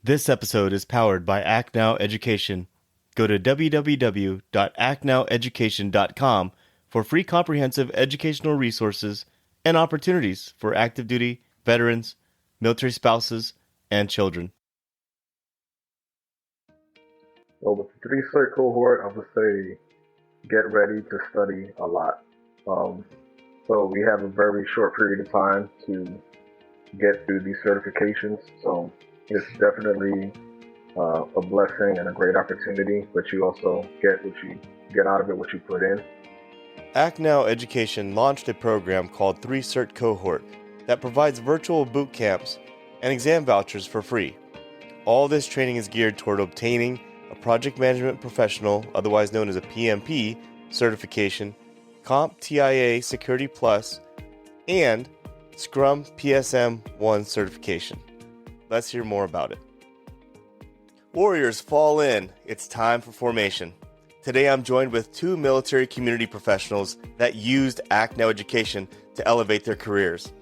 This episode is powered by Act Now Education. Go to www.actnoweducation.com for free comprehensive educational resources and opportunities for active duty, veterans, military spouses, and children. Well, with the three cert cohort, I would say get ready to study a lot. So we have a very short period of time to get through these certifications. So it's definitely a blessing and a great opportunity, but you also get out of it, what you put in. Act Now Education launched a program called Cert Cohort that provides virtual boot camps and exam vouchers for free. All this training is geared toward obtaining a project management professional, otherwise known as a PMP, certification, CompTIA Security Plus, and Scrum PSM1 certification. Let's hear more about it. Warriors, fall in. It's time for formation. Today I'm joined with two military community professionals that used Act Now Education to elevate their careers.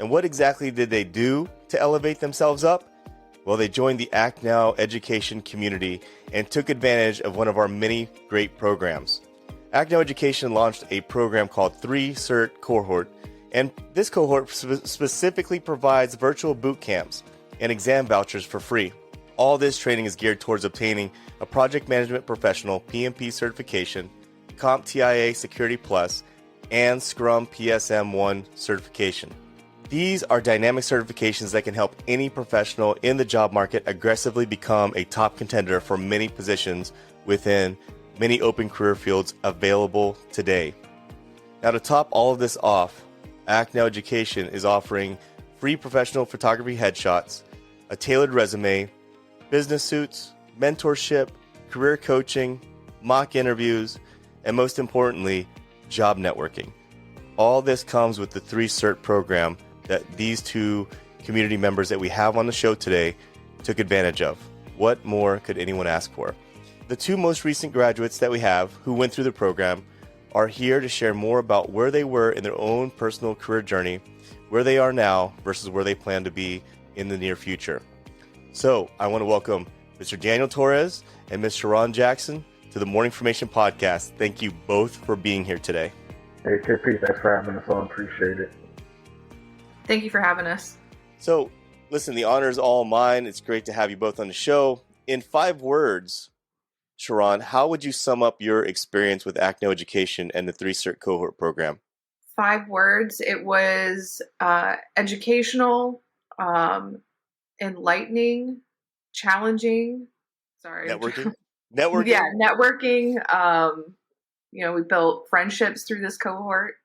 And what exactly did they do to elevate themselves up? Well, they joined the Act Now Education community and took advantage of one of our many great programs. Act Now Education launched a program called Cert Cohort, and this cohort specifically provides virtual boot camps and exam vouchers for free. All this training is geared towards obtaining a project management professional PMP certification, CompTIA Security Plus, and Scrum PSM1 certification. These are dynamic certifications that can help any professional in the job market aggressively become a top contender for many positions within many open career fields available today. Now, to top all of this off, Act Now Education is offering free professional photography headshots, a tailored resume, business suits, mentorship, career coaching, mock interviews, and most importantly, job networking. All this comes with the Cert program that these two community members that we have on the show today took advantage of. What more could anyone ask for? The two most recent graduates that we have who went through the program are here to share more about where they were in their own personal career journey, where they are now versus where they plan to be in the near future. So I want to welcome Mr. Daniel Torres and Ms. Sharon Jackson to the Morning Formation Podcast. Thank you both for being here today. Hey, KP, thanks for having us on. Appreciate it. Thank you for having us. So, listen, the honor is all mine. It's great to have you both on the show. In 5 words, Sharon, how would you sum up your experience with Act Now Education and the Cert Cohort program? 5 words. It was educational, enlightening, challenging. Sorry. Networking? Networking? Yeah, networking. We built friendships through this cohort.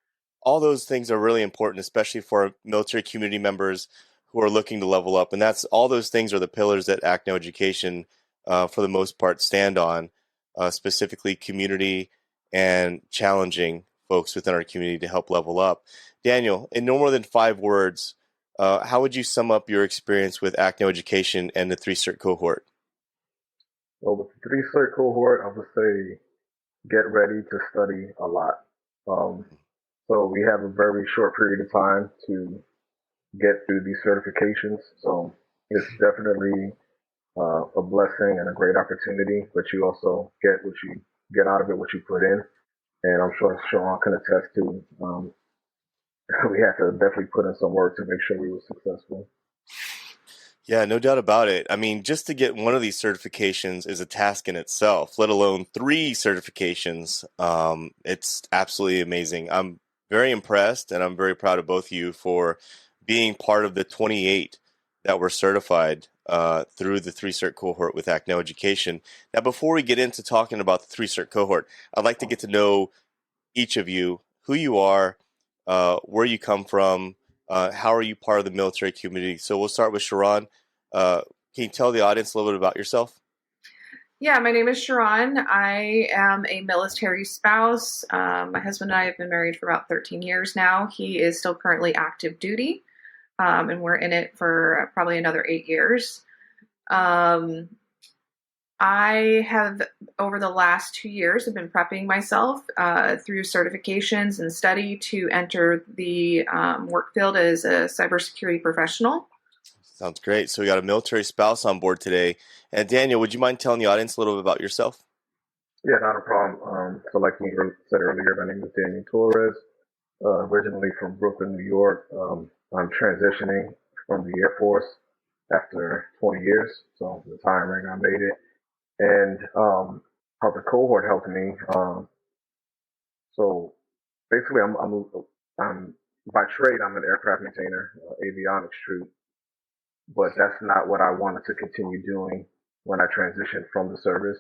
All those things are really important, especially for military community members who are looking to level up. And all those things are the pillars that Act Now Education, for the most part, stand on, specifically community and challenging folks within our community to help level up. Daniel, in no more than 5 words, how would you sum up your experience with Act Now Education and the Cert Cohort? Well, with the cert cohort, I would say get ready to study a lot. So we have a very short period of time to get through these certifications. So it's definitely a blessing and a great opportunity, but you also get out of it, what you put in. And I'm sure Sean can attest to, we had to definitely put in some work to make sure we were successful. Yeah, no doubt about it. I mean, just to get one of these certifications is a task in itself, let alone 3 certifications. It's absolutely amazing. I'm very impressed, and I'm very proud of both of you for being part of the 28 that were certified through the Cert Cohort with Act Now Education. Now, before we get into talking about the Cert Cohort, I'd like to get to know each of you, who you are, where you come from, how are you part of the military community. So we'll start with Sharon. Can you tell the audience a little bit about yourself? Yeah, my name is Sharon. I am a military spouse. My husband and I have been married for about 13 years now. He is still currently active duty, and we're in it for probably another 8 years. I have, over the last 2 years, have been prepping myself through certifications and study to enter the work field as a cybersecurity professional. Sounds great. So we got a military spouse on board today. And Daniel, would you mind telling the audience a little bit about yourself? Yeah, not a problem. So like you said earlier, my name is Daniel Torres, originally from Brooklyn, New York. I'm transitioning from the Air Force after 20 years, so retiring, I made it. And how the cohort helped me. So basically, I'm by trade, I'm an aircraft maintainer, avionics troop, but that's not what I wanted to continue doing when I transitioned from the service.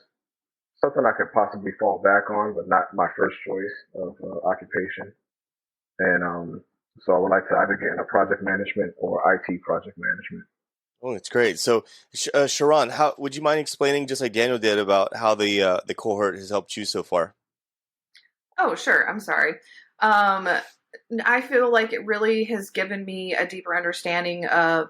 Something I could possibly fall back on, but not my first choice of occupation. And so I would like to either get into project management or IT project management. Oh, that's great. So, Sharon, how would you mind explaining, just like Daniel did, about how the cohort has helped you so far? Oh, sure. I'm sorry. Um, I feel like it really has given me a deeper understanding of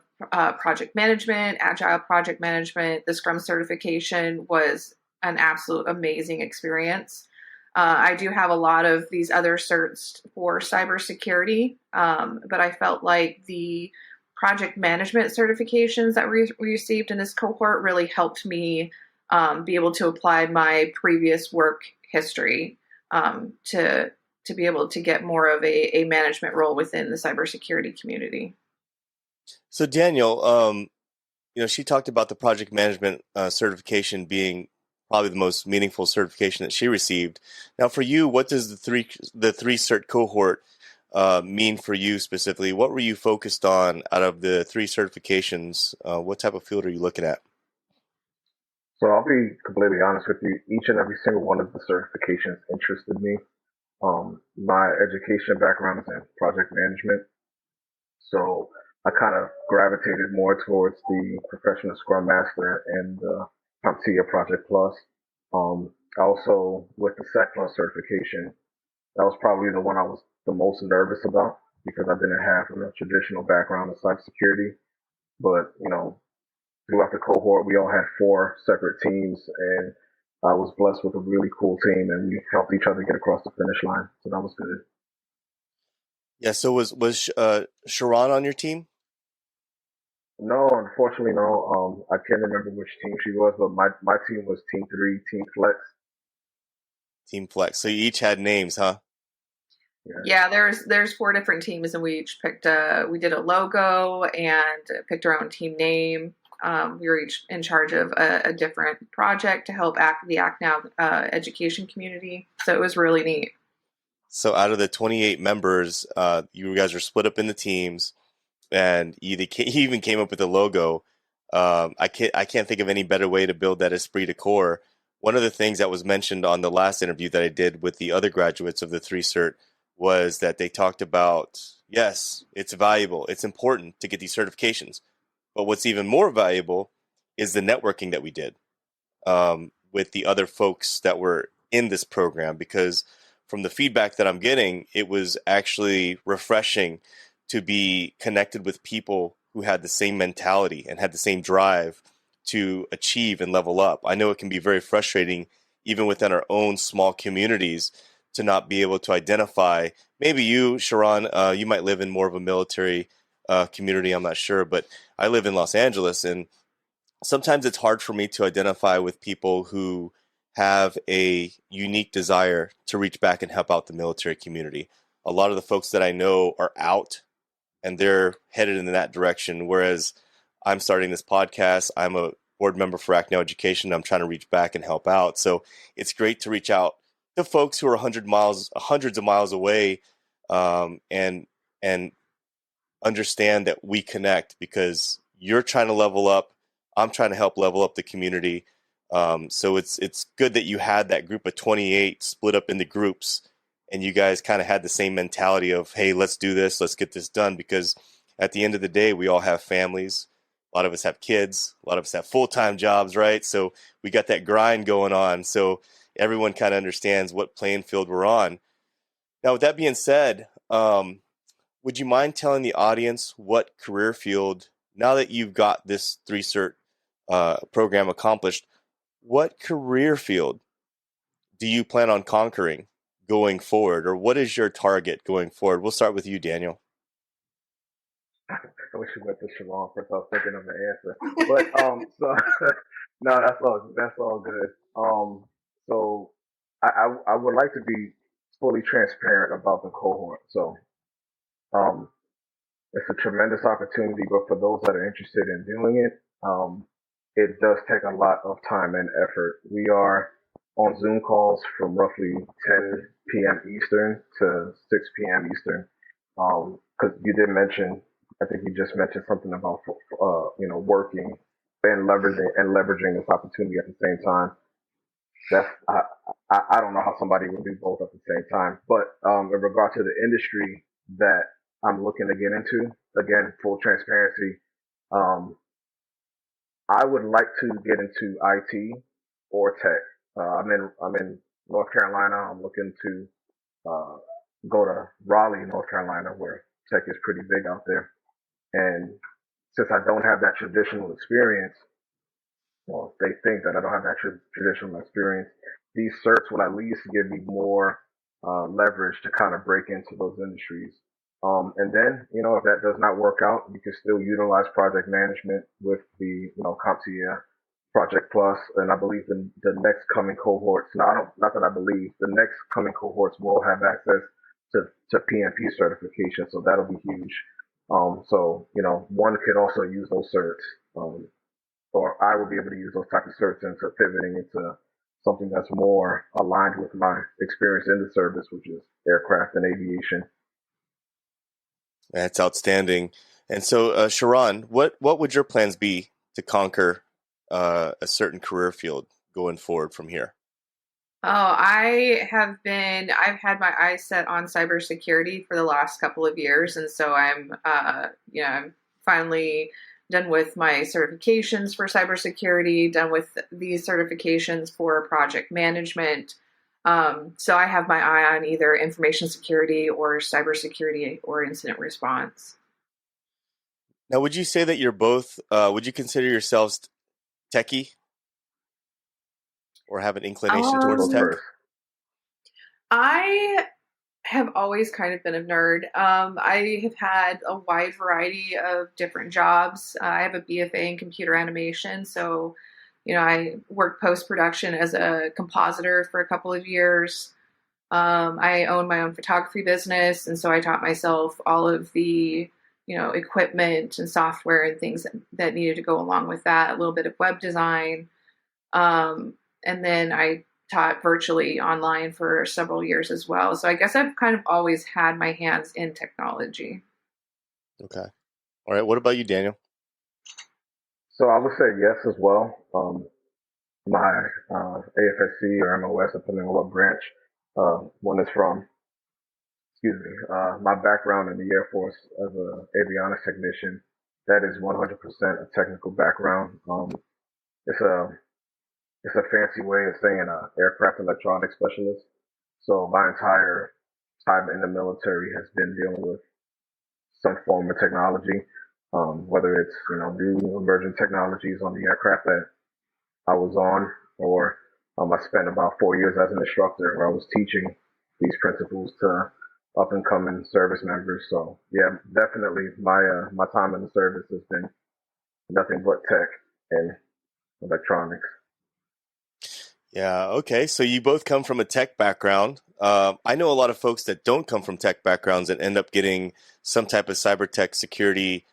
project management, agile project management. The Scrum certification was an absolute amazing experience. I do have a lot of these other certs for cybersecurity, but I felt like the project management certifications that we received in this cohort really helped me be able to apply my previous work history to be able to get more of a management role within the cybersecurity community. So, Daniel, she talked about the project management certification being probably the most meaningful certification that she received. Now, for you, what does the three cert cohort mean for you specifically? What were you focused on out of the three certifications? What type of field are you looking at? So I'll be completely honest with you. Each and every single one of the certifications interested me. My education background is in project management, so I kind of gravitated more towards the professional Scrum Master and the CompTIA Project Plus. Also, with the Sec Plus certification, that was probably the one I was the most nervous about because I didn't have a traditional background in cybersecurity. But throughout the cohort, we all had 4 separate teams, and I was blessed with a really cool team, and we helped each other get across the finish line. So that was good. Yeah. So was Sharon on your team? No, unfortunately, no. I can't remember which team she was, but my team was Team 3, Team Flex. Team Flex. So you each had names, huh? Yeah, there's 4 different teams, and we each picked we did a logo and picked our own team name. We were each in charge of a different project to help the Act Now education community. So it was really neat. So out of the 28 members, you guys were split up into teams, and you even came up with a logo. I can't think of any better way to build that esprit de corps. One of the things that was mentioned on the last interview that I did with the other graduates of the 3 cert was that they talked about, yes, it's valuable, it's important to get these certifications, but what's even more valuable is the networking that we did with the other folks that were in this program, because from the feedback that I'm getting, it was actually refreshing to be connected with people who had the same mentality and had the same drive to achieve and level up. I know it can be very frustrating, even within our own small communities, to not be able to identify. Maybe you, Sharon, you might live in more of a military community, I'm not sure, but I live in Los Angeles, and sometimes it's hard for me to identify with people who have a unique desire to reach back and help out the military community. A lot of the folks that I know are out and they're headed in that direction, whereas I'm starting this podcast. I'm a board member for Act Now Education. I'm trying to reach back and help out. So it's great to reach out to folks who are hundreds of miles away, and understand that we connect because you're trying to level up. I'm trying to help level up the community. So it's good that you had that group of 28 split up into groups, and you guys kind of had the same mentality of, hey, let's do this, let's get this done, because at the end of the day, we all have families. A lot of us have kids. A lot of us have full-time jobs, right? So we got that grind going on. So everyone kind of understands what playing field we're on. Now, with that being said, would you mind telling the audience what career field, now that you've got this 3 cert program accomplished, what career field do you plan on conquering going forward, or what is your target going forward? We'll start with you, Daniel. I wish you went to Shalom first. I was thinking of the answer, but so no, that's all good. So I would like to be fully transparent about the cohort. So um, it's a tremendous opportunity, but for those that are interested in doing it, it does take a lot of time and effort. We are on Zoom calls from roughly 10 p.m. Eastern to 6 p.m. Eastern. Because you did mention, I think you just mentioned something about working and leveraging this opportunity at the same time. That's I don't know how somebody would do both at the same time. But in regard to the industry that I'm looking to get into, again, full transparency, um, I would like to get into IT or tech. I'm in North Carolina. I'm looking to uh, go to Raleigh, North Carolina, where tech is pretty big out there. And since I don't have that traditional experience, well, they think that I don't have that traditional experience. These certs will at least give me more leverage to kind of break into those industries. And then, if that does not work out, you can still utilize project management with the, CompTIA Project Plus. And I believe the next coming cohorts, not that I believe, the next coming cohorts will have access to PMP certification. So that'll be huge. One could also use those certs. Or I will be able to use those type of certs into pivoting into something that's more aligned with my experience in the service, which is aircraft and aviation. That's outstanding. And so, Sharon, what would your plans be to conquer a certain career field going forward from here? Oh, I've had my eyes set on cybersecurity for the last couple of years. And so I'm finally done with my certifications for cybersecurity, done with these certifications for project management. So I have my eye on either information security or cybersecurity or incident response. Now, would you say that you're both, would you consider yourselves techie or have an inclination towards Um, tech? First, I have always kind of been a nerd. I have had a wide variety of different jobs. I have a BFA in computer animation, so I worked post production as a compositor for a couple of years. I own my own photography business, and so I taught myself all of the equipment and software and things that needed to go along with that. A little bit of web design, and then I taught virtually online for several years as well. So I guess I've kind of always had my hands in technology. Okay. All right. What about you, Daniel? so I would say yes as well. My AFSC or MOS, depending on what branch one is from. Excuse me. My background in the Air Force as an avionics technician, that is 100% a technical background. It's a It's a fancy way of saying aircraft electronics specialist. So my entire time in the military has been dealing with some form of technology, whether it's new emerging technologies on the aircraft that I was on, or I spent about 4 years as an instructor where I was teaching these principles to up and coming service members. So yeah, definitely my time in the service has been nothing but tech and electronics. Yeah. Okay. So you both come from a tech background. I know a lot of folks that don't come from tech backgrounds and end up getting some type of cyber tech security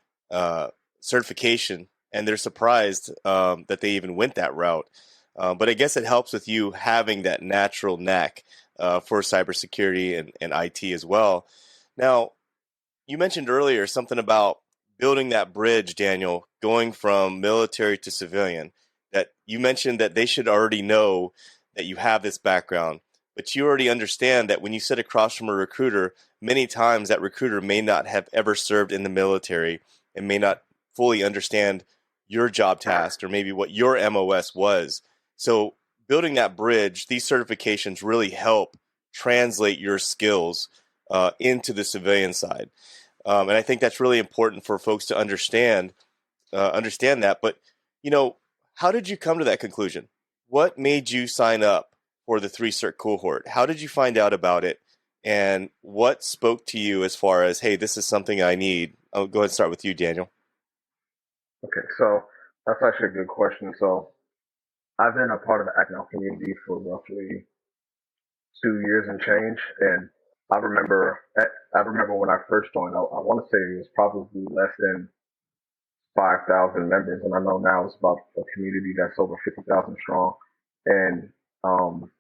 certification, and they're surprised that they even went that route. But I guess it helps with you having that natural knack for cybersecurity and IT as well. Now, you mentioned earlier something about building that bridge, Daniel, going from military to civilian. That you mentioned that they should already know that you have this background, but you already understand that when you sit across from a recruiter, many times that recruiter may not have ever served in the military and may not fully understand your job task or maybe what your MOS was. So building that bridge, these certifications really help translate your skills into the civilian side. And I think that's really important for folks to understand that. But, you know, how did you come to that conclusion? What made you sign up for the 3 Cert cohort? How did you find out about it? And what spoke to you as far as, hey, this is something I need? I'll go ahead and start with you, Daniel. Okay, so that's actually a good question. So I've been a part of the Act Now community for roughly 2 years and change, and I remember I remember when I first joined. I want to say it was probably less than 5,000 members, and I know now it's about a community that's over 50,000 strong. And um,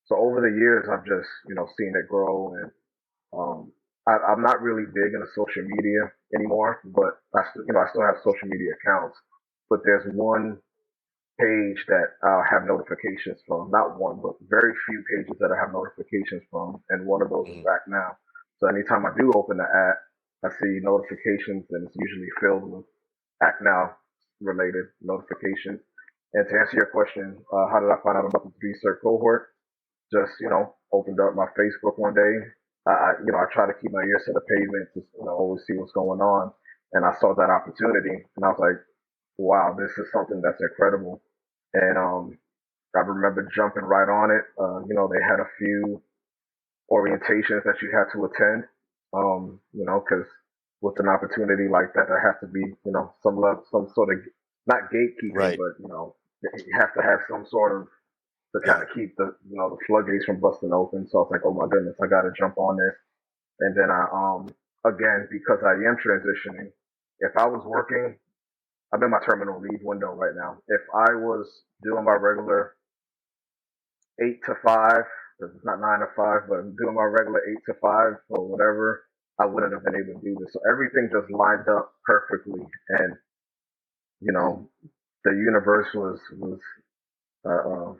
so over the years, I've just seen it grow, and um, I'm not really big into social media anymore, but I still have social media accounts. But there's one page that I'll have notifications from. Not one, but very few pages that I have notifications from, and one of those is Mhm. Act Now. So anytime I do open the app, I see notifications, and it's usually filled with Act Now related notifications. And to answer your question, how did I find out about the Cert Cohort? Just opened up my Facebook one day. I try to keep my ears to the pavement to always see what's going on, and I saw that opportunity, and I was like, wow, this is something that's incredible. And I remember jumping right on it. They had a few orientations that you had to attend. Because with an opportunity like that, there has to be, some sort of not gatekeeping, Right. but you have to have some sort of to kind Yeah. of keep the floodgates from busting open. So I was like, oh my goodness, I got to jump on this. And then again, because I am transitioning, if I was working, I'm in my terminal leave window right now. If I was doing my regular 8 to 5, because it's not 9 to 5, but I'm doing my regular 8 to 5 or whatever, I wouldn't have been able to do this. So everything just lined up perfectly, and you know, the universe was uh, uh,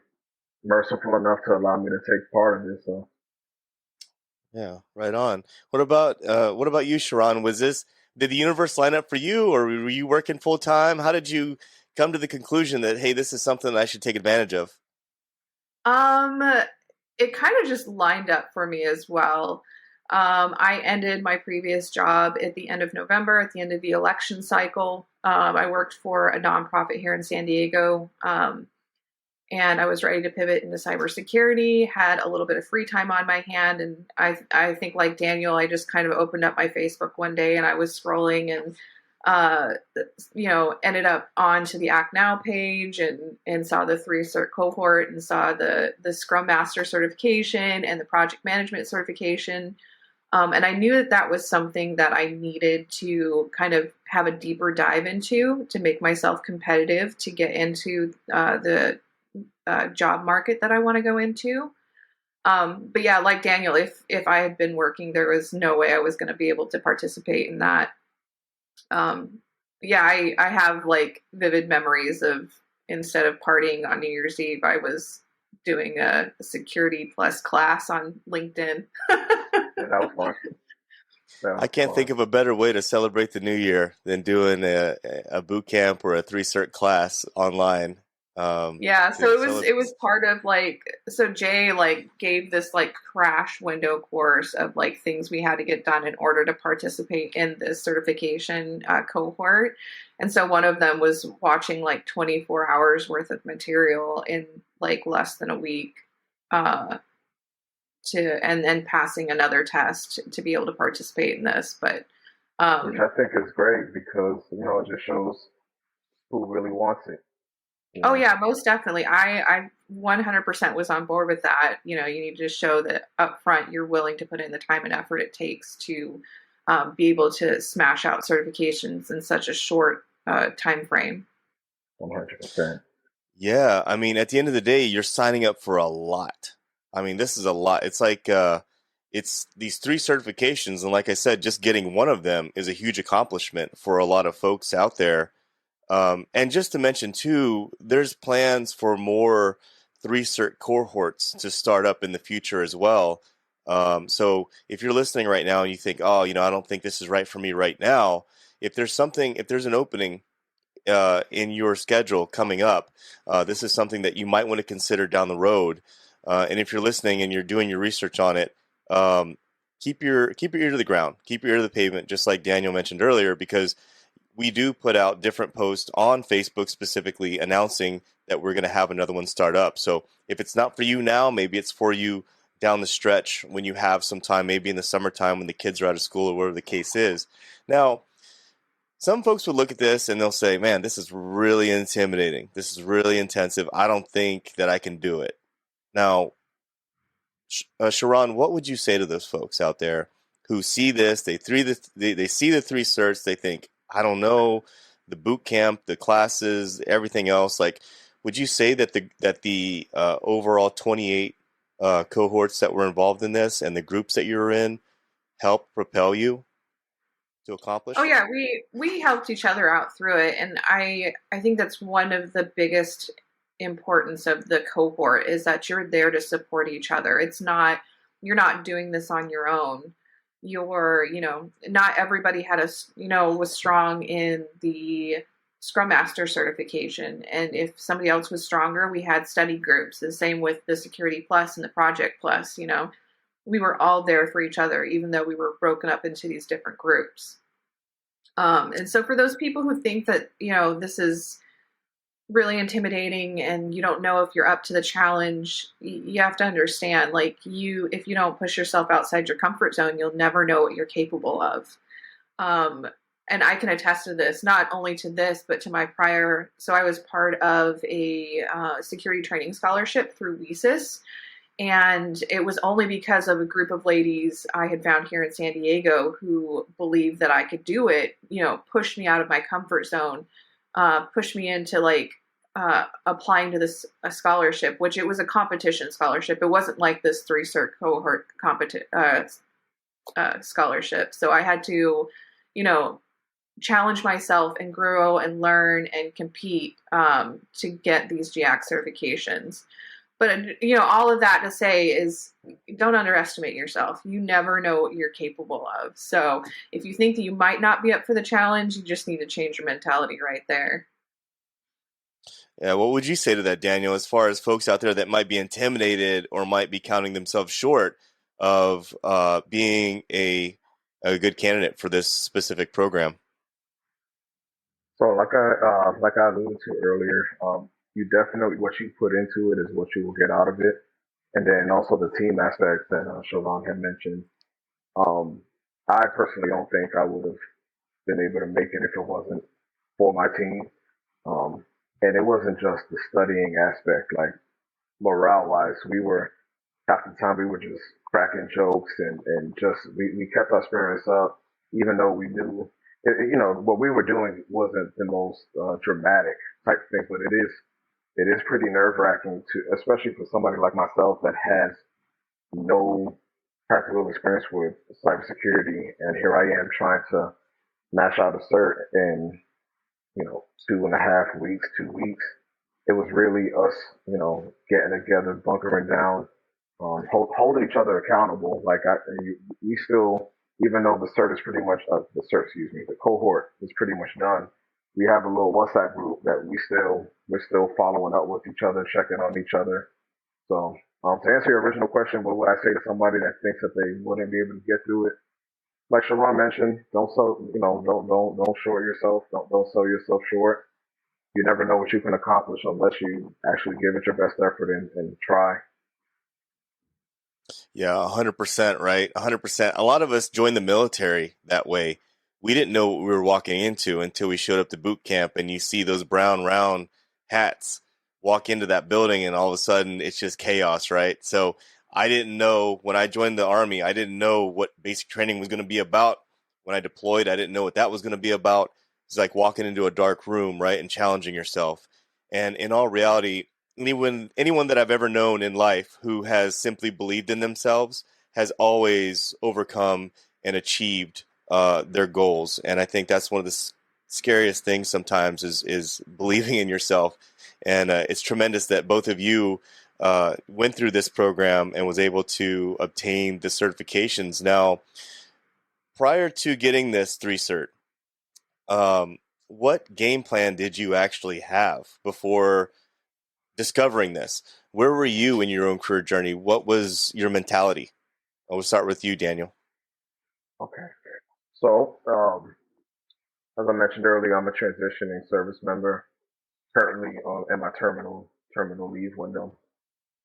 merciful enough to allow me to take part of this. So Yeah, right on. What about you, Sharon? Did the universe line up for you, or were you working full time? How did you come to the conclusion that, hey, this is something I should take advantage of? Um, it kind of just lined up for me as well. I ended my previous job at the end of November, at the end of the election cycle. I worked for a nonprofit here in San Diego, and I was ready to pivot into cybersecurity. Had a little bit of free time on my hand, and I think like Daniel, I just kind of opened up my Facebook one day, and I was scrolling, and uh, ended up onto the Act Now page, and saw the 3 Cert Cohort, and saw the Scrum Master certification and the project management certification. And I knew that that was something that I needed to kind of have a deeper dive into to make myself competitive to get into the job market that I want to go into. But yeah, like Daniel, if I had been working, there was no way I was going to be able to participate in that. Um, yeah, I have like vivid memories of, instead of partying on New Year's Eve, I was doing a security plus class on LinkedIn. yeah, that was fun. That I was can't fun. think of a better way to celebrate the new year than doing a boot camp or a 3 cert class online Yeah, so to it was celebrate. part of like, so Jay like gave this like crash window course of like things we had to get done in order to participate in this certification cohort. And so one of them was watching like 24 hours worth of material in like less than a week, uh and then passing another test to be able to participate in this. But Which um I think is great because it just shows who really wants it. You Oh know, yeah, most definitely. I 100% was on board with that. You know, you need to show that up front you're willing to put in the time and effort it takes to be able to smash out certifications in such a short time frame. 100%. Yeah, I mean, at the end of the day, you're signing up for a lot. I mean, this is a lot. It's like it's these 3 certifications, and like I said, just getting one of them is a huge accomplishment for a lot of folks out there. And just to mention too, there's plans for more 3 cert cohorts to start up in the future as well. So if you're listening right now and you think, oh, I don't think this is right for me right now, if there's an opening in your schedule coming up, this is something that you might want to consider down the road. And if you're listening and you're doing your research on it, um, keep your ear to the ground, keep your ear to the pavement, just like Daniel mentioned earlier, because we do put out different posts on Facebook specifically announcing that we're going to have another one start up. So if it's not for you now, maybe it's for you down the stretch when you have some time, maybe in the summertime when the kids are out of school or whatever the case is. Now, some folks would look at this and they'll say, man, this is really intimidating. This is really intensive. I don't think that I can do it. Now, Sharon, what would you say to those folks out there who see this? They see the three certs. They think, I don't know, the boot camp, the classes, everything else. Like, would you say that the overall 28 cohorts that were involved in this and the groups that you were in helped propel you to accomplish? Oh yeah, we helped each other out through it, and I think that's one of the biggest importance of the cohort is that you're there to support each other. It's not you're not doing this on your own. You're, not everybody had was strong in the Scrum Master certification, and if somebody else was stronger, we had study groups. The same with the Security Plus and the Project Plus. We were all there for each other, even though we were broken up into these different groups. And so for those people who think that, this is really intimidating and you don't know if you're up to the challenge, you have to understand, if you don't push yourself outside your comfort zone, you'll never know what you're capable of. And I can attest to this, not only to this, but to my prior. So I was part of a security training scholarship through WESIS. And it was only because of a group of ladies I had found here in San Diego who believed that I could do it, pushed me out of my comfort zone, pushed me into applying to this a scholarship, which it was a competition scholarship. It wasn't like this 3 Cert Cohort scholarship. So I had to, challenge myself and grow and learn and compete to get these GIAC certifications. But, all of that to say is don't underestimate yourself. You never know what you're capable of. So if you think that you might not be up for the challenge, you just need to change your mentality right there. Yeah, what would you say to that, Daniel, as far as folks out there that might be intimidated or might be counting themselves short of being a good candidate for this specific program? So like I alluded to earlier, you definitely what you put into it is what you will get out of it, and then also the team aspect that Siobhan had mentioned. I personally don't think I would have been able to make it if it wasn't for my team. And it wasn't just the studying aspect, like morale wise, half the time we were just cracking jokes and just we kept our spirits up, even though we knew what we were doing wasn't the most dramatic type thing, but it is pretty nerve wracking to, especially for somebody like myself that has no practical experience with cybersecurity, and here I am trying to mash out a cert in 2.5 weeks, 2 weeks. It was really us, getting together, bunkering down, holding each other accountable. We still, even though the cert is pretty much, the cohort is pretty much done. We have a little WhatsApp group that we're still following up with each other, checking on each other. So, to answer your original question, what would I say to somebody that thinks that they wouldn't be able to get through it? Like Sharon mentioned, don't short yourself. Don't sell yourself short. You never know what you can accomplish unless you actually give it your best effort and try. Yeah, 100%, right? 100%. A lot of us joined the military that way. We didn't know what we were walking into until we showed up to boot camp, and you see those brown round hats walk into that building, and all of a sudden it's just chaos, right? So I didn't know when I joined the Army, I didn't know what basic training was going to be about. When I deployed, I didn't know what that was going to be about. It's like walking into a dark room, right, and challenging yourself. And in all reality, anyone that I've ever known in life who has simply believed in themselves has always overcome and achieved their goals. And I think that's one of the scariest things sometimes is believing in yourself. And it's tremendous that both of you went through this program and was able to obtain the certifications. Now, prior to getting this 3 Cert, what game plan did you actually have before discovering this? Where were you in your own career journey? What was your mentality? I will start with you, Daniel. Okay. So, as I mentioned earlier, I'm a transitioning service member currently in my terminal leave window.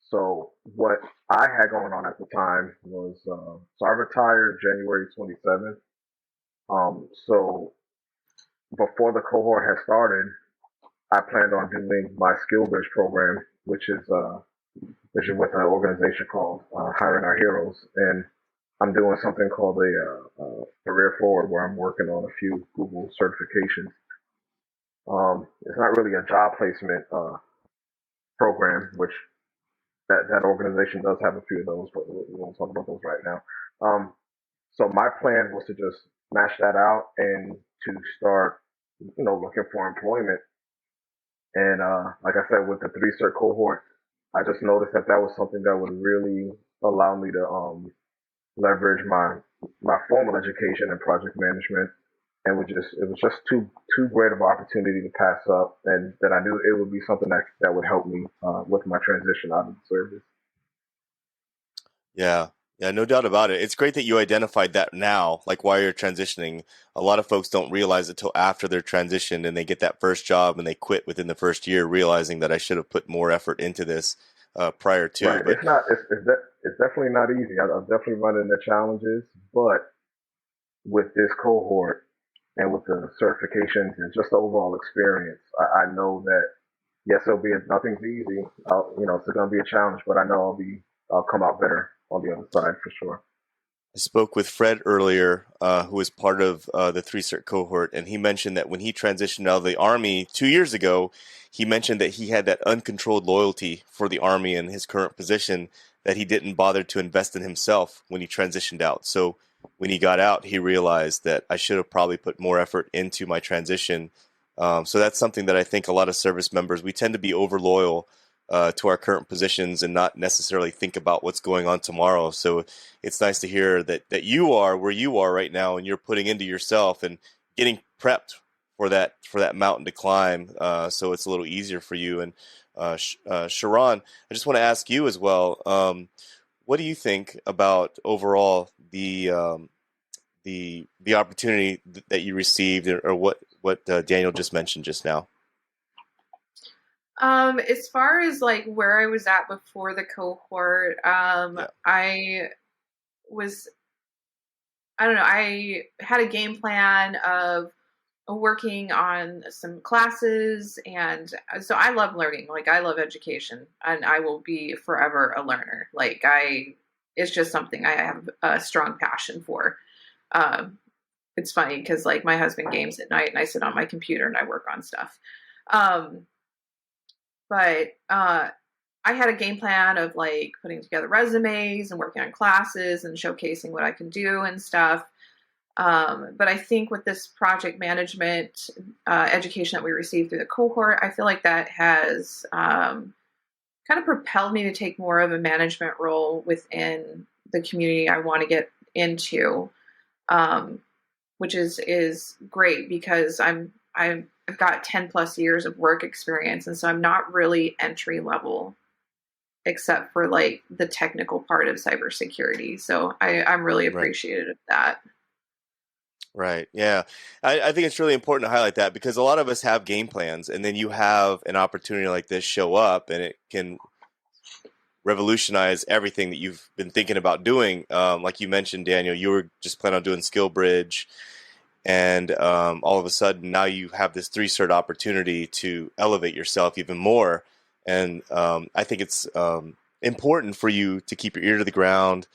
So what I had going on at the time was, so I retired January 27th. So before the cohort had started, I planned on doing my skill bridge program, which is with an organization called Hiring Our Heroes, and I'm doing something called a career forward, where I'm working on a few Google certifications. It's not really a job placement program, which that organization does have a few of those, but we won't talk about those right now. So my plan was to just smash that out and to start, looking for employment. And like I said, with the three cert cohort, I just noticed that was something that would really allow me to leverage my formal education in project management, and it was just too great of an opportunity to pass up, and that I knew it would be something that would help me with my transition out of the service. Yeah. Yeah, no doubt about it. It's great that you identified that now, like while you're transitioning. A lot of folks don't realize it till after they're transitioned and they get that first job and they quit within the first year, realizing that I should have put more effort into this prior to. Right. But It's definitely not easy. I've definitely run into challenges, but with this cohort and with the certifications and just the overall experience, I know that yes, nothing's easy. It's going to be a challenge, but I know I'll come out better on the other side for sure. I spoke with Fred earlier, who was part of the three cert cohort, and he mentioned that when he transitioned out of the Army 2 years ago, he mentioned that he had that uncontrolled loyalty for the Army and his current position that he didn't bother to invest in himself when he transitioned out. So when he got out, he realized that I should have probably put more effort into my transition. So that's something that I think a lot of service members, we tend to be over loyal to our current positions and not necessarily think about what's going on tomorrow. So it's nice to hear that you are where you are right now and you're putting into yourself and getting prepped for that mountain to climb. So it's a little easier for you. And Sharon, I just want to ask you as well. What do you think about overall the opportunity that you received, or what Daniel just mentioned just now? As far as like where I was at before the cohort, Yeah. I don't know, I had a game plan of working on some classes, and so I love learning. Like, I love education, and I will be forever a learner. It's just something I have a strong passion for. It's funny because like my husband games at night and I sit on my computer and I work on stuff. But I had a game plan of like putting together resumes and working on classes and showcasing what I can do and stuff. But I think with this project management education that we received through the cohort, I feel like that has kind of propelled me to take more of a management role within the community I want to get into, which is great because I've got 10 plus years of work experience, and so I'm not really entry level except for like the technical part of cybersecurity. So I'm really appreciative of that. Right. Yeah. I think it's really important to highlight that because a lot of us have game plans, and then you have an opportunity like this show up and it can revolutionize everything that you've been thinking about doing. Like you mentioned, Daniel, you were just planning on doing Skill Bridge, and all of a sudden now you have this three cert opportunity to elevate yourself even more. And I think it's important for you to keep your ear to the ground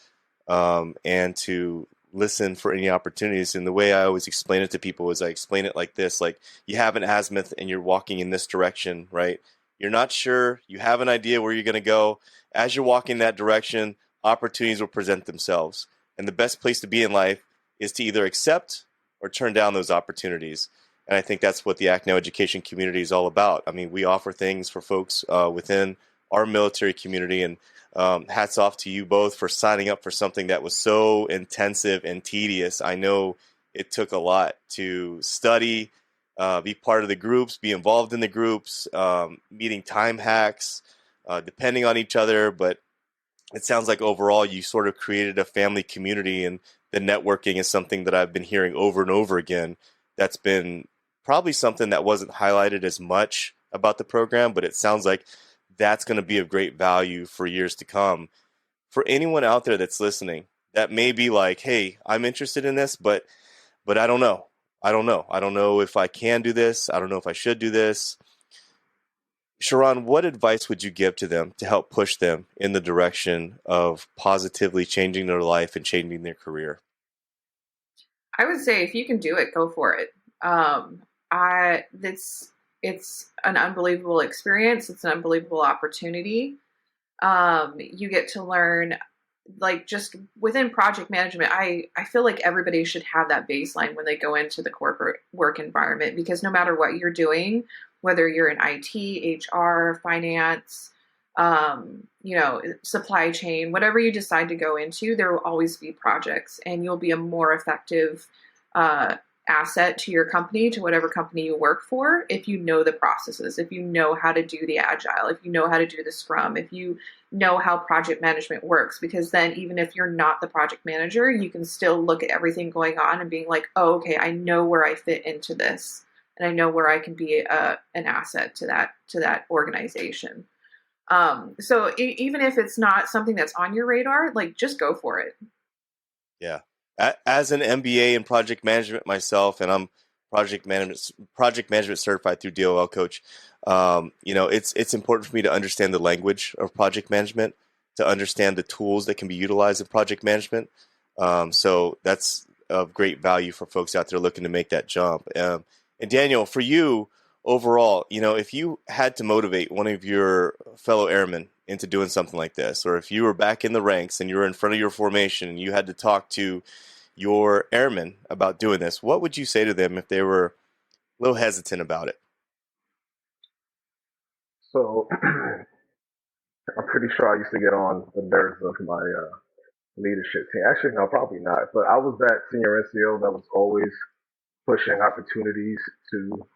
and to listen for any opportunities. And the way I always explain it to people is I explain it like this: like, you have an azimuth and you're walking in this direction, right? You're not sure, you have an idea where you're going to go. As you're walking that direction, opportunities will present themselves. And the best place to be in life is to either accept or turn down those opportunities. And I think that's what the Act Now education community is all about. I mean, we offer things for folks within our military community, and hats off to you both for signing up for something that was so intensive and tedious. I know it took a lot to study, be part of the groups, be involved in the groups, meeting time hacks, depending on each other. But it sounds like overall you sort of created a family community, and the networking is something that I've been hearing over and over again. That's been probably something that wasn't highlighted as much about the program, but it sounds like that's going to be of great value for years to come. For anyone out there that's listening that may be like, hey, I'm interested in this, but I don't know. I don't know. I don't know if I can do this. I don't know if I should do this. Sharon, what advice would you give to them to help push them in the direction of positively changing their life and changing their career? I would say if you can do it, go for it. It's an unbelievable experience. It's an unbelievable opportunity. You get to learn, like, just within project management. I feel like everybody should have that baseline when they go into the corporate work environment, because no matter what you're doing, whether you're in IT, HR, finance, supply chain, whatever you decide to go into, there will always be projects, and you'll be a more effective uh, asset to your company, to whatever company you work for, if you know the processes, if you know how to do the agile, if you know how to do the scrum, if you know how project management works. Because then even if you're not the project manager, you can still look at everything going on and being like, oh, okay, I know where I fit into this, and I know where I can be an asset to that organization. So even if it's not something that's on your radar, like, just go for it. Yeah. As an MBA in project management myself, and I'm project management certified through DOL Coach. It's important for me to understand the language of project management, to understand the tools that can be utilized in project management. So that's of great value for folks out there looking to make that jump. And Daniel, for you overall, if you had to motivate one of your fellow airmen into doing something like this, or if you were back in the ranks and you were in front of your formation and you had to talk to your airmen about doing this, what would you say to them if they were a little hesitant about it? So I'm pretty sure I used to get on the nerves of my leadership team. Actually, no, probably not. But I was that senior NCO that was always pushing opportunities to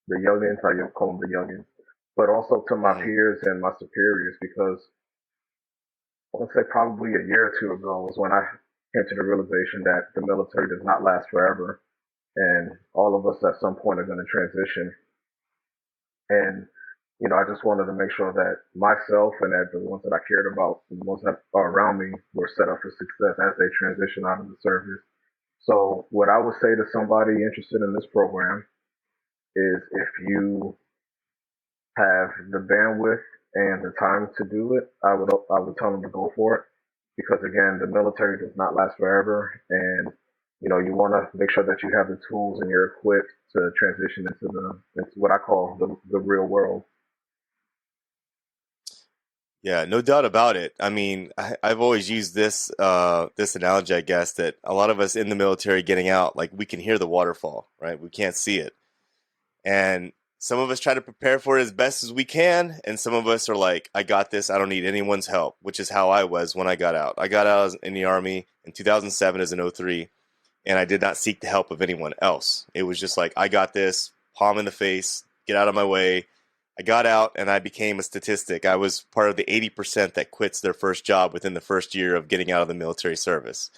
the youngins, I call them the youngins, but also to my Mm-hmm. peers and my superiors, because I want to say probably a year or two ago was when I came to the realization that the military does not last forever, and all of us at some point are going to transition. And I just wanted to make sure that myself and that the ones that I cared about, the ones that are around me, were set up for success as they transition out of the service. So what I would say to somebody interested in this program is, if you have the bandwidth and the time to do it, I would tell them to go for it, because again, the military does not last forever, and you want to make sure that you have the tools and you're equipped to transition into what I call the real world. Yeah, no doubt about it. I mean, I've always used this analogy, I guess, that a lot of us in the military getting out, like, we can hear the waterfall, right? We can't see it. And some of us try to prepare for it as best as we can, and some of us are like, I got this, I don't need anyone's help, which is how I was when I got out. I got out in the Army in 2007 as an O3, and I did not seek the help of anyone else. It was just like, I got this, palm in the face, get out of my way. I got out and I became a statistic. I was part of the 80% that quits their first job within the first year of getting out of the military service.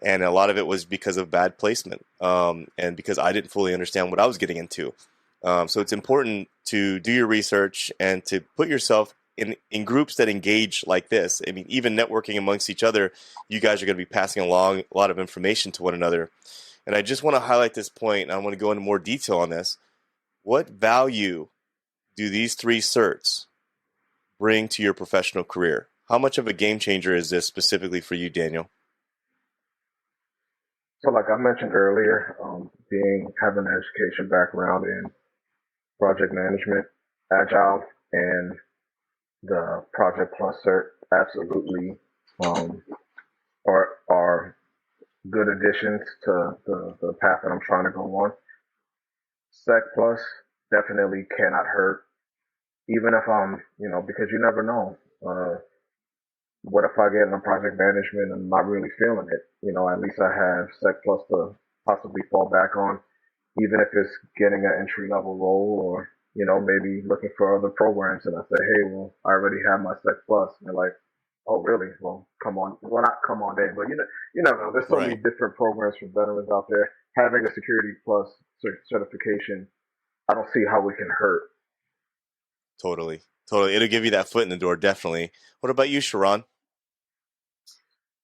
And a lot of it was because of bad placement, and because I didn't fully understand what I was getting into. So it's important to do your research and to put yourself in groups that engage like this. I mean, even networking amongst each other, you guys are going to be passing along a lot of information to one another. And I just want to highlight this point, and I want to go into more detail on this. What value do these three certs bring to your professional career? How much of a game changer is this specifically for you, Daniel? So, like I mentioned earlier, having an education background in project management, agile, and the Project Plus cert absolutely um, are good additions to the path that I'm trying to go on. Sec Plus definitely cannot hurt, even if because you never know. What if I get into project management and I'm not really feeling it? At least I have Sec Plus to possibly fall back on, even if it's getting an entry level role, or maybe looking for other programs. And I say, hey, well, I already have my Sec Plus. And they're like, oh, really? Well, come on. Well, not come on in, but you never know. There's so many Right. different programs for veterans out there. Having a Security Plus certification, I don't see how we can hurt. Totally. Totally. It'll give you that foot in the door, definitely. What about you, Sharon?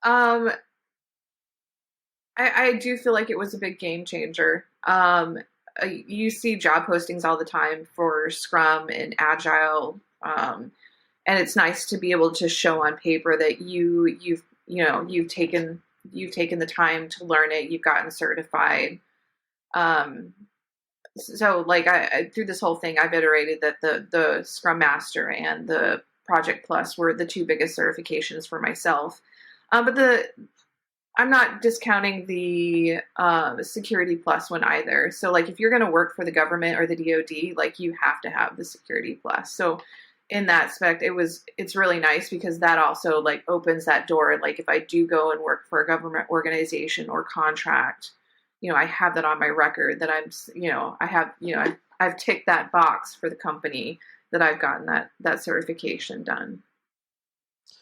Um, I do feel like it was a big game changer. You see job postings all the time for Scrum and Agile, and it's nice to be able to show on paper that you've taken the time to learn it. You've gotten certified. Um, so like through this whole thing, I've iterated that the Scrum Master and the Project Plus were the two biggest certifications for myself. But I'm not discounting the Security Plus one either. So like if you're going to work for the government or the DoD, like you have to have the Security Plus. So in that aspect, it's really nice because that also like opens that door. Like if I do go and work for a government organization or contract, I have that on my record that I've ticked that box for the company that I've gotten that certification done.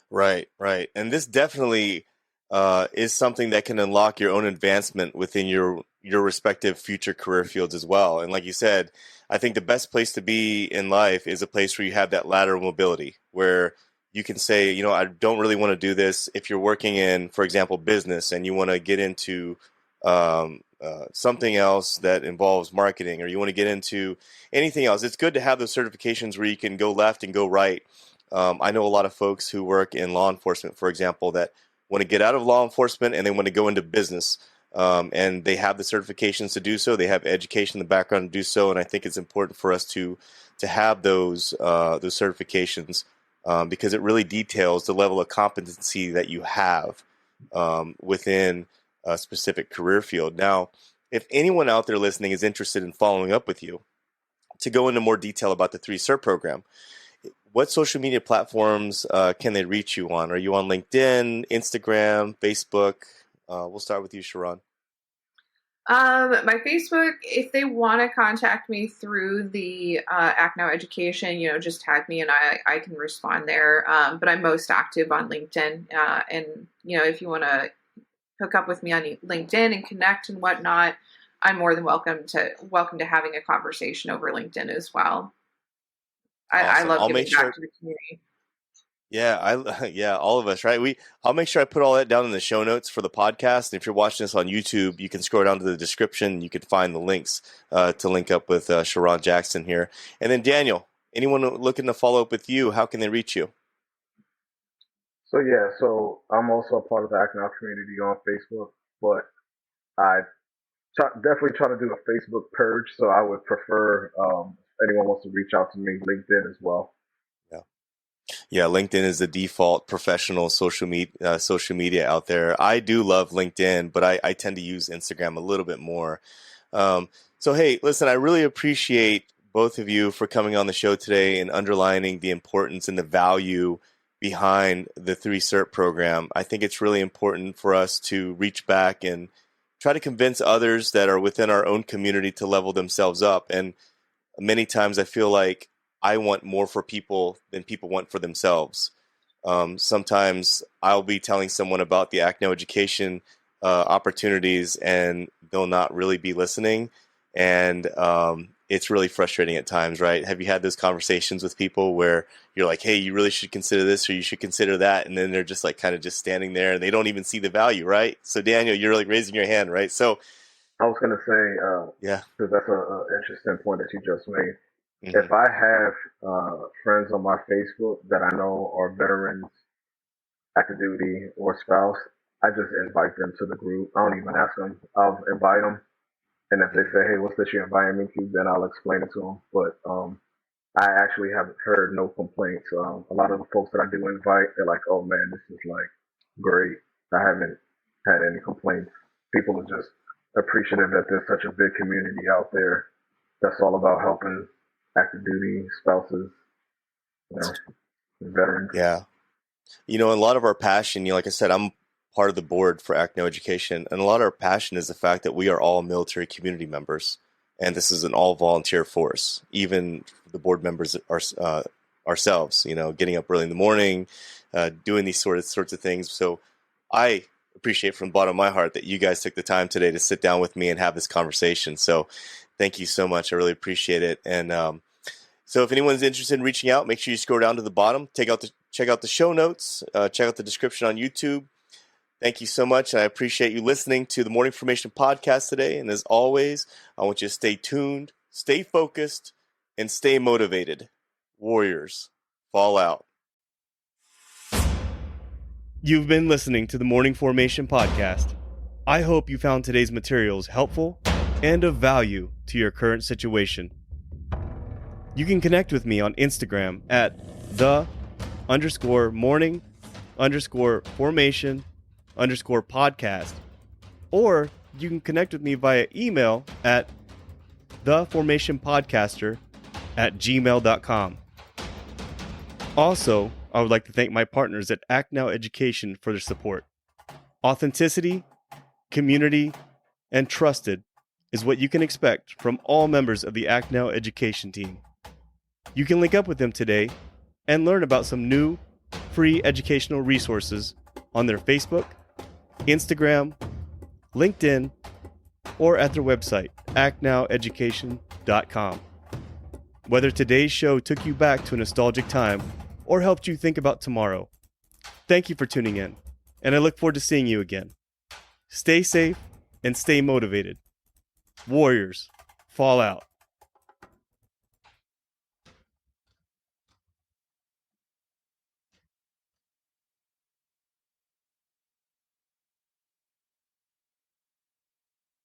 Right, right. And this definitely is something that can unlock your own advancement within your respective future career fields as well. And like you said, I think the best place to be in life is a place where you have that lateral mobility, where you can say, I don't really want to do this. If you're working in, for example, business and you want to get into something else that involves marketing, or you want to get into anything else, it's good to have those certifications where you can go left and go right. I know a lot of folks who work in law enforcement, for example, that want to get out of law enforcement and they want to go into business. And they have the certifications to do so. They have education in the background to do so. And I think it's important for us to have those certifications because it really details the level of competency that you have within a specific career field. Now, if anyone out there listening is interested in following up with you to go into more detail about the 3 Cert program, what social media platforms can they reach you on? Are you on LinkedIn, Instagram, Facebook? We'll start with you, Sharon. My Facebook, if they want to contact me through the Act Now Education, just tag me and I can respond there. But I'm most active on LinkedIn. And, if you want to hook up with me on LinkedIn and connect and whatnot, I'm more than welcome to having a conversation over LinkedIn as well. I love giving back to the community. Yeah, yeah, all of us, right? I'll make sure I put all that down in the show notes for the podcast. And if you're watching this on YouTube, you can scroll down to the description. You can find the links to link up with Sharon Jackson here. And then Daniel, anyone looking to follow up with you, how can they reach you? So I'm also a part of the Act Now community on Facebook, but I definitely try to do a Facebook purge. So I would prefer anyone wants to reach out to me, LinkedIn as well. Yeah, LinkedIn is the default professional social media out there. I do love LinkedIn, but I tend to use Instagram a little bit more. So, hey, listen, I really appreciate both of you for coming on the show today and underlining the importance and the value behind the 3 Cert program. I think it's really important for us to reach back and try to convince others that are within our own community to level themselves up. And many times I feel like I want more for people than people want for themselves. Sometimes I'll be telling someone about the Act Now education opportunities and they'll not really be listening. And it's really frustrating at times, right? Have you had those conversations with people where you're like, hey, you really should consider this or you should consider that? And then they're just like kind of just standing there and they don't even see the value, right? So Daniel, you're like raising your hand, right? So I was going to say, yeah, because that's an interesting point that you just made. Mm-hmm. If I have friends on my Facebook that I know are veterans, active duty, or spouse, I just invite them to the group. I don't even ask them. I'll invite them. And if they say, hey, what's this you're inviting me to, then I'll explain it to them. But I actually haven't heard no complaints. A lot of the folks that I do invite, they're like, oh, man, this is like great. I haven't had any complaints. People are just appreciative that there's such a big community out there that's all about helping active duty spouses, veterans. Yeah. A lot of our passion, like I said, I'm part of the board for Act Now Education, and a lot of our passion is the fact that we are all military community members, and this is an all-volunteer force. Even the board members ourselves, getting up early in the morning, doing these sorts of things. So I appreciate from the bottom of my heart that you guys took the time today to sit down with me and have this conversation. So thank you so much. I really appreciate it. And So if anyone's interested in reaching out, make sure you scroll down to the bottom, check out the show notes, check out the description on YouTube. Thank you so much, and I appreciate you listening to the Morning Formation Podcast today. And as always, I want you to stay tuned, stay focused, and stay motivated. Warriors, fall out. You've been listening to the Morning Formation Podcast. I hope you found today's materials helpful and of value to your current situation. You can connect with me on Instagram at the_morning_formation_podcast, or you can connect with me via email at theformationpodcaster@gmail.com. Also, I would like to thank my partners at Act Now Education for their support. Authenticity, community, and trusted is what you can expect from all members of the Act Now Education team. You can link up with them today and learn about some new free educational resources on their Facebook, Instagram, LinkedIn, or at their website, actnoweducation.com. Whether today's show took you back to a nostalgic time or helped you think about tomorrow, thank you for tuning in, and I look forward to seeing you again. Stay safe and stay motivated. Warriors, fall out.